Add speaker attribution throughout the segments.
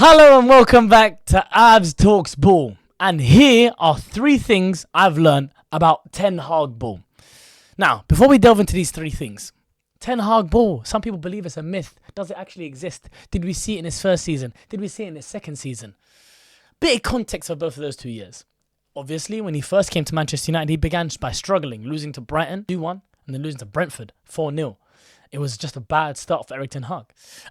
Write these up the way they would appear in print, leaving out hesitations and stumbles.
Speaker 1: Hello and welcome back to Abs Talks Ball. And here are 3 things I've learned about Ten Hag ball. Now, before we delve into these 3 things, Ten Hag ball, some people believe it's a myth. Does it actually exist? Did we see it in his first season? Did we see it in his second season? Bit of context for both of those 2 years. Obviously, when he first came to Manchester United, he began by struggling, losing to Brighton 2-1, and then losing to Brentford 4-0. It was just a bad start for Ten Hag.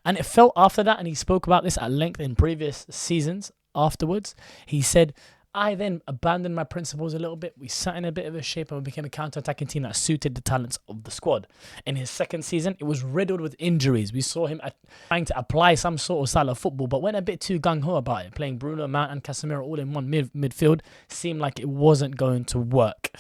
Speaker 1: And it felt after that, and he spoke about this at length in previous seasons afterwards, he said, I then abandoned my principles a little bit. We sat in a bit of a shape and we became a counter-attacking team that suited the talents of the squad. In his second season, it was riddled with injuries. We saw him trying to apply some sort of style of football, but went a bit too gung-ho about it. Playing Bruno, Mount and Casemiro all in one midfield seemed like it wasn't going to work.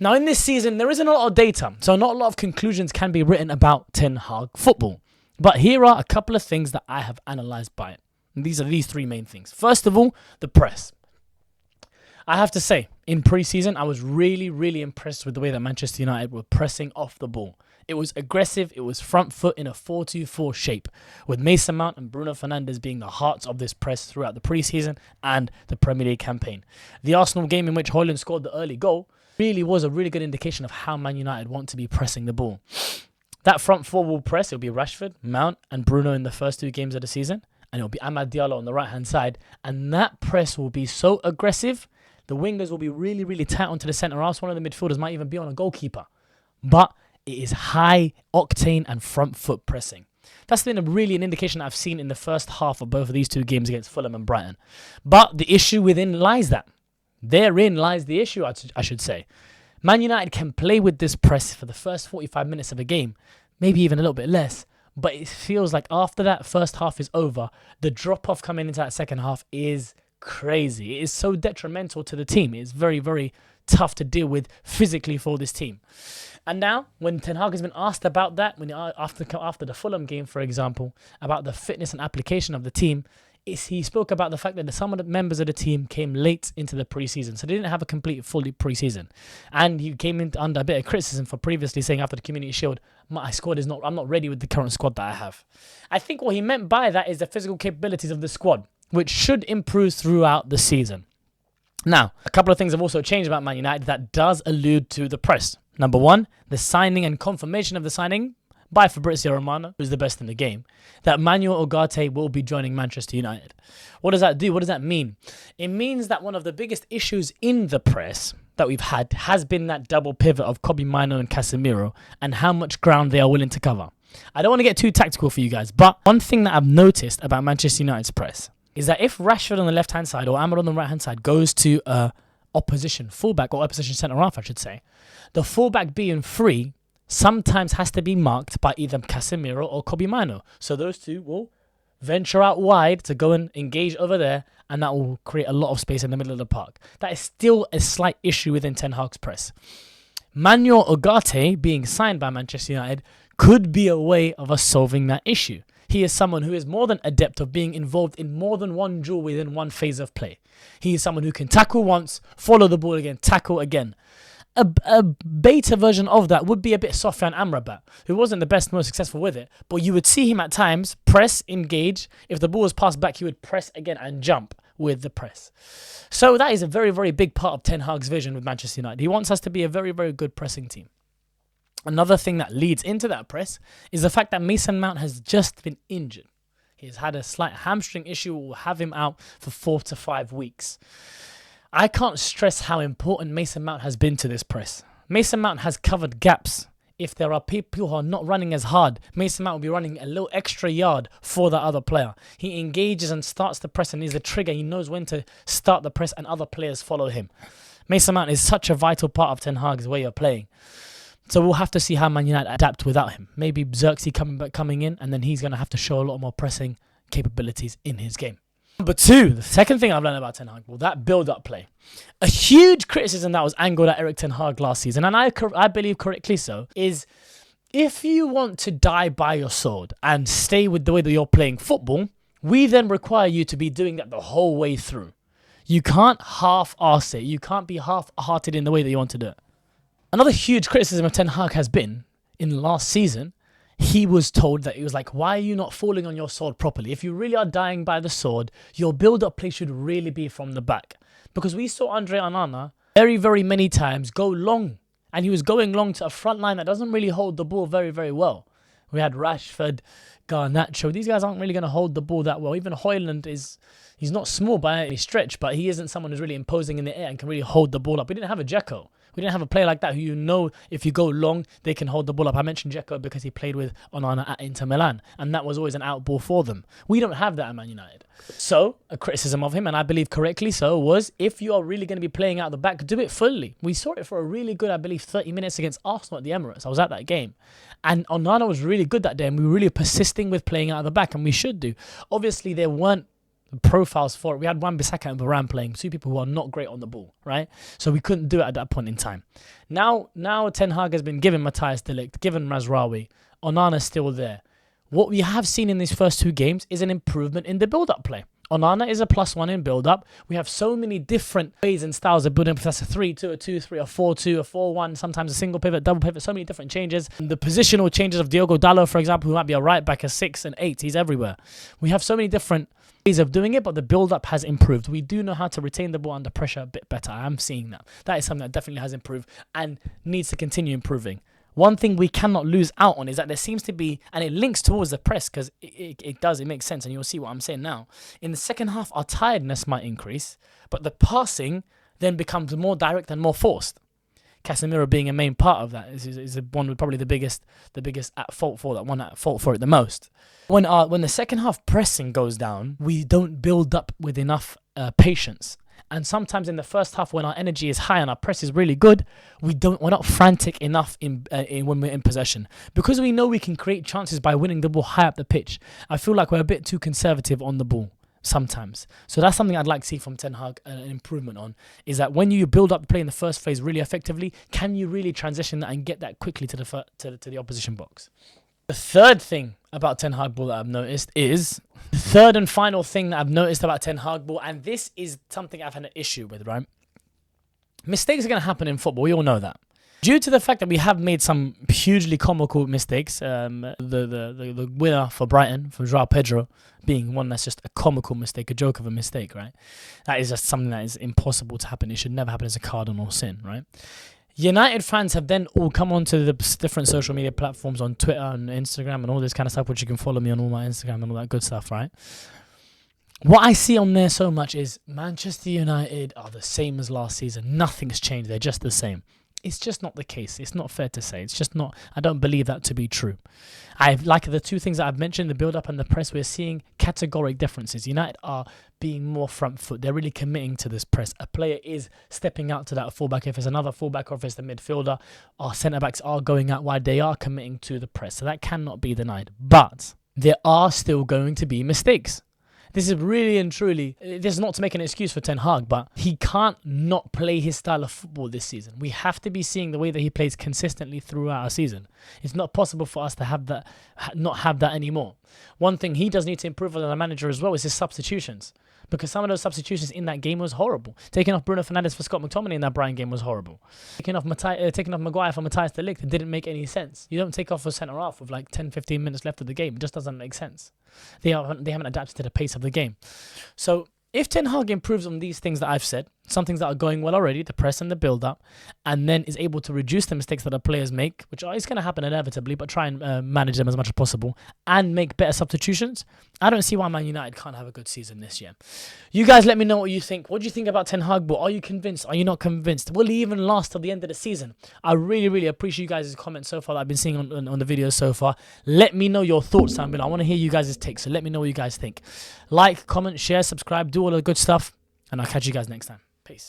Speaker 1: Now, in this season, there isn't a lot of data, so not a lot of conclusions can be written about Ten Hag football. But here are a couple of things that I have analysed by it. And these are these 3 main things. First of all, the press. I have to say, in pre-season, I was really impressed with the way that Manchester United were pressing off the ball. It was aggressive, it was front foot in a 4-2-4 shape, with Mason Mount and Bruno Fernandes being the hearts of this press throughout the pre-season and the Premier League campaign. The Arsenal game in which Højlund scored the early goal really was a really good indication of how Man United want to be pressing the ball. That front 4 will press. It'll be Rashford, Mount and Bruno in the first 2 games of the season. And it'll be Amad Diallo on the right-hand side. And that press will be so aggressive, the wingers will be really tight onto the centre. Else one of the midfielders might even be on a goalkeeper. But it is high-octane and front foot pressing. That's been really an indication that I've seen in the first half of both of these 2 games against Fulham and Brighton. But the issue within lies that. Therein lies the issue, I should say. Man United can play with this press for the first 45 minutes of a game, maybe even a little bit less, but it feels like after that first half is over, the drop-off coming into that second half is crazy. It is so detrimental to the team. It is very tough to deal with physically for this team. And now, when Ten Hag has been asked about that, after the Fulham game, for example, about the fitness and application of the team, he spoke about the fact that some of the members of the team came late into the preseason, so they didn't have a complete full preseason. And he came in under a bit of criticism for previously saying after the Community Shield, my squad is not. I'm not ready with the current squad that I have. I think what he meant by that is the physical capabilities of the squad, which should improve throughout the season. Now, a couple of things have also changed about Man United that does allude to the press. Number 1, the signing and confirmation of the signing by Fabrizio Romano, who's the best in the game, that Manuel Ugarte will be joining Manchester United. What does that do? What does that mean? It means that one of the biggest issues in the press that we've had has been that double pivot of Kobbie Mainoo and Casemiro and how much ground they are willing to cover. I don't want to get too tactical for you guys, but one thing that I've noticed about Manchester United's press is that if Rashford on the left-hand side or Amad on the right-hand side goes to opposition fullback or opposition centre-half, I should say, the fullback being free sometimes has to be marked by either Casemiro or Kobbie Mainoo. So those 2 will venture out wide to go and engage over there, and that will create a lot of space in the middle of the park. That is still a slight issue within Ten Hag's press. Manuel Ugarte being signed by Manchester United could be a way of us solving that issue. He is someone who is more than adept of being involved in more than one duel within one phase of play. He is someone who can tackle once, follow the ball again, tackle again. A beta version of that would be a bit Sofyan Amrabat, who wasn't the best, most successful with it, but you would see him at times press, engage. If the ball was passed back, he would press again and jump with the press. So that is a very big part of Ten Hag's vision with Manchester United. He wants us to be a very good pressing team. Another thing that leads into that press is the fact that Mason Mount has just been injured. He's had a slight hamstring issue, will have him out for 4 to 5 weeks. I can't stress how important Mason Mount has been to this press. Mason Mount has covered gaps. If there are people who are not running as hard, Mason Mount will be running a little extra yard for the other player. He engages and starts the press and is a trigger. He knows when to start the press and other players follow him. Mason Mount is such a vital part of Ten Hag's way of playing. So we'll have to see how Man United adapt without him. Maybe Xerxes coming in, and then he's going to have to show a lot more pressing capabilities in his game. Number 2, the second thing I've learned about Ten Hag, well, that build-up play. A huge criticism that was angled at Ten Hag last season, and I believe correctly so, is if you want to die by your sword and stay with the way that you're playing football, we then require you to be doing that the whole way through. You can't half-arse it. You can't be half-hearted in the way that you want to do it. Another huge criticism of Ten Hag has been, in last season, he was told that, he was like, why are you not falling on your sword properly? If you really are dying by the sword, your build-up play should really be from the back. Because we saw Andre Onana very, very many times go long. And he was going long to a front line that doesn't really hold the ball very, very well. We had Rashford, Garnacho. These guys aren't really going to hold the ball that well. Even Højlund he's not small by any stretch, but he isn't someone who's really imposing in the air and can really hold the ball up. We didn't have a Dzeko. We didn't have a player like that who, you know, if you go long, they can hold the ball up. I mentioned Dzeko because he played with Onana at Inter Milan, and that was always an out ball for them. We don't have that at Man United. So, a criticism of him, and I believe correctly so, was if you are really going to be playing out the back, do it fully. We saw it for a really good, I believe, 30 minutes against Arsenal at the Emirates. I was at that game. And Onana was really good that day, and we were really persisting with playing out of the back, and we should do. Obviously, there weren't profiles for it. We had Wan-Bissaka and Varane playing, two people who are not great on the ball, right? So we couldn't do it at that point in time. Now Ten Hag has been given Matthias de Ligt, given Mazraoui. Onana's still there. What we have seen in these first two games is an improvement in the build-up play. Onana is a +1 in build-up. We have so many different ways and styles of building up. That's a 3-2, a 2-3, a 4-2, a 4-1, sometimes a single pivot, double pivot, so many different changes. And the positional changes of Diogo Dalot, for example, who might be a right back, a 6 and 8. He's everywhere. We have so many different ways of doing it, but the build-up has improved. We do know how to retain the ball under pressure a bit better. I am seeing that. That is something that definitely has improved and needs to continue improving. One thing we cannot lose out on is that there seems to be, and it links towards the press because it makes sense, and you'll see what I'm saying now. In the second half, our tiredness might increase, but the passing then becomes more direct and more forced. Casemiro being a main part of that is one with probably the biggest at fault for that, one at fault for it the most. When the second half pressing goes down, we don't build up with enough patience. And sometimes in the first half, when our energy is high and our press is really good, we're not frantic enough when we're in possession. Because we know we can create chances by winning the ball high up the pitch, I feel like we're a bit too conservative on the ball sometimes. So that's something I'd like to see from Ten Hag an improvement on, is that when you build up the play in the first phase really effectively, can you really transition that and get that quickly to the opposition box? The third thing about Ten Hag ball that I've noticed is the third and final thing that I've noticed about Ten Hag ball, and this is something I've had an issue with, right? Mistakes are going to happen in football. We all know that. Due to the fact that we have made some hugely comical mistakes, the winner for Brighton, for João Pedro, being one that's just a comical mistake, a joke of a mistake, right? That is just something that is impossible to happen. It should never happen as a cardinal sin, right? United fans have then all come onto the different social media platforms on Twitter and Instagram and all this kind of stuff, which you can follow me on all my Instagram and all that good stuff, right? What I see on there so much is Manchester United are the same as last season. Nothing's changed. They're just the same. It's just not the case. It's not fair to say. It's just not. I don't believe that to be true. Like the two things that I've mentioned, the build-up and the press, we're seeing categoric differences. United are being more front foot. They're really committing to this press. A player is stepping out to that fullback. If it's another fullback or if it's the midfielder, our centre-backs are going out wide. They are committing to the press. So that cannot be denied. But there are still going to be mistakes. This is really and truly, this is not to make an excuse for Ten Hag, but he can't not play his style of football this season. We have to be seeing the way that he plays consistently throughout our season. It's not possible for us to have that, not have that anymore. One thing he does need to improve as a manager as well is his substitutions. Because some of those substitutions in that game was horrible. Taking off Bruno Fernandes for Scott McTominay in that Brighton game was horrible. Taking off Maguire for Matthias de Ligt, it didn't make any sense. You don't take off a centre-half with like 10-15 minutes left of the game. It just doesn't make sense. They haven't adapted to the pace of the game. So if Ten Hag improves on these things that I've said, some things that are going well already, the press and the build-up, and then is able to reduce the mistakes that the players make, which is going to happen inevitably, but try and manage them as much as possible, and make better substitutions, I don't see why Man United can't have a good season this year. You guys let me know what you think. What do you think about Ten Hag? Are you convinced? Are you not convinced? Will he even last till the end of the season? I really, really appreciate you guys' comments so far that I've been seeing on the videos so far. Let me know your thoughts, I want to hear you guys' takes, so let me know what you guys think. Like, comment, share, subscribe, do all the good stuff, and I'll catch you guys next time. Peace.